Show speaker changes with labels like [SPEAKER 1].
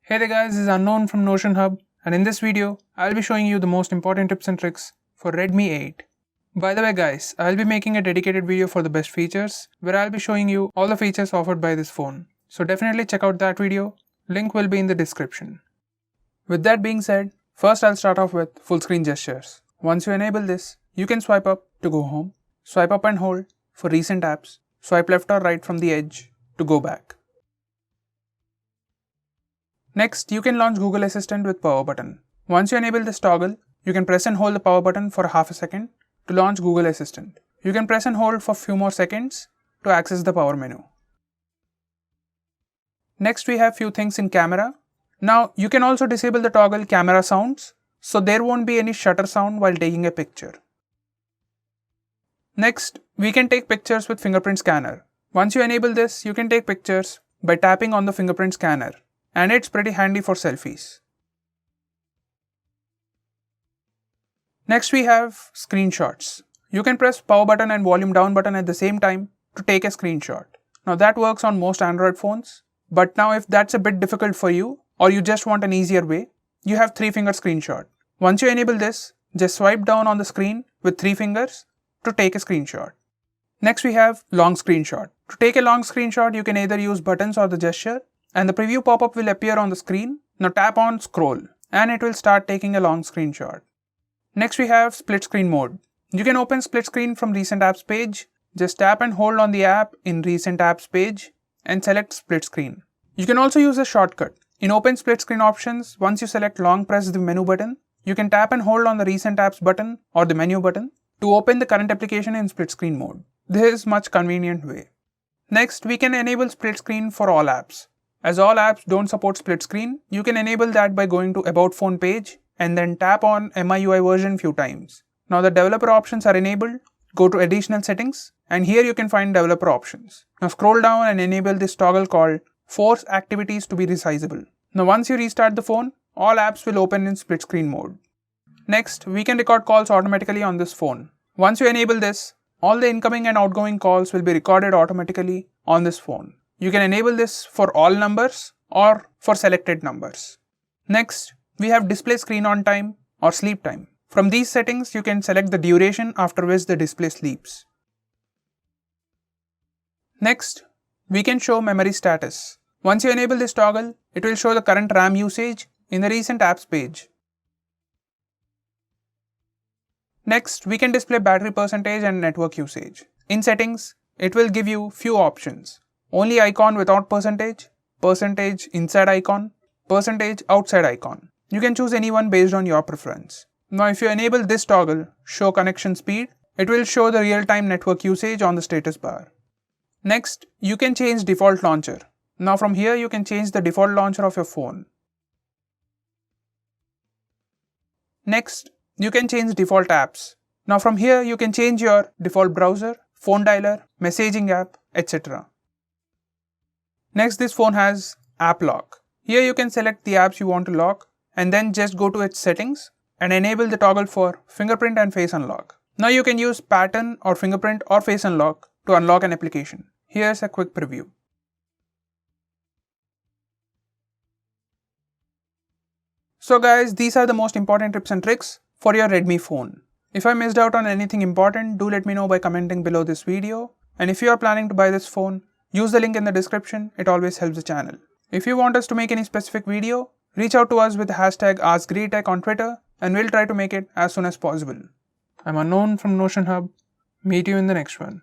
[SPEAKER 1] Hey there guys, this is Unknown from Notion Hub, and in this video, I'll be showing you the most important tips and tricks for Redmi 8. By the way guys, I'll be making a dedicated video for the best features, where I'll be showing you all the features offered by this phone. So definitely check out that video, link will be in the description. With that being said, first I'll start off with full screen gestures. Once you enable this, you can swipe up to go home, swipe up and hold for recent apps, swipe left or right from the edge to go back. Next, you can launch Google Assistant with power button. Once you enable this toggle, you can press and hold the power button for half a second to launch Google Assistant. You can press and hold for few more seconds to access the power menu. Next, we have few things in camera. Now, you can also disable the toggle camera sounds, so there won't be any shutter sound while taking a picture. Next, we can take pictures with fingerprint scanner. Once you enable this, you can take pictures by tapping on the fingerprint scanner, and it's pretty handy for selfies. Next we have screenshots. You can press power button and volume down button at the same time to take a screenshot. Now that works on most Android phones, but now if that's a bit difficult for you or you just want an easier way, you have 3-finger screenshot. Once you enable this, just swipe down on the screen with 3 fingers to take a screenshot. Next we have long screenshot. To take a long screenshot, you can either use buttons or the gesture, and the preview pop-up will appear on the screen. Now tap on scroll and it will start taking a long screenshot. Next we have split screen mode. You can open split screen from recent apps page. Just tap and hold on the app in recent apps page and select split screen. You can also use a shortcut. In open split screen options, once you select long press the menu button, you can tap and hold on the recent apps button or the menu button to open the current application in split screen mode. This is much convenient way. Next, we can enable split screen for all apps. As all apps don't support split screen, you can enable that by going to About Phone page and then tap on MIUI version few times. Now the developer options are enabled, go to additional settings and here you can find developer options. Now scroll down and enable this toggle called Force Activities to be Resizable. Now once you restart the phone, all apps will open in split screen mode. Next, we can record calls automatically on this phone. Once you enable this, all the incoming and outgoing calls will be recorded automatically on this phone. You can enable this for all numbers or for selected numbers. Next, we have display screen on time or sleep time. From these settings, you can select the duration after which the display sleeps. Next, we can show memory status. Once you enable this toggle, it will show the current RAM usage in the recent apps page. Next, we can display battery percentage and network usage. In settings, it will give you few options. Only icon without percentage, percentage inside icon, percentage outside icon. You can choose any one based on your preference. Now if you enable this toggle, show connection speed, it will show the real-time network usage on the status bar. Next, you can change default launcher. Now from here you can change the default launcher of your phone. Next, you can change default apps. Now from here you can change your default browser, phone dialer, messaging app, etc. Next, this phone has app lock. Here you can select the apps you want to lock and then just go to its settings and enable the toggle for fingerprint and face unlock. Now you can use pattern or fingerprint or face unlock to unlock an application. Here's a quick preview. So guys, these are the most important tips and tricks for your Redmi phone. If I missed out on anything important, do let me know by commenting below this video. And if you are planning to buy this phone, use the link in the description, it always helps the channel. If you want us to make any specific video, reach out to us with the hashtag AskGreeTech on Twitter and we'll try to make it as soon as possible. I'm Unknown from Notion Hub. Meet you in the next one.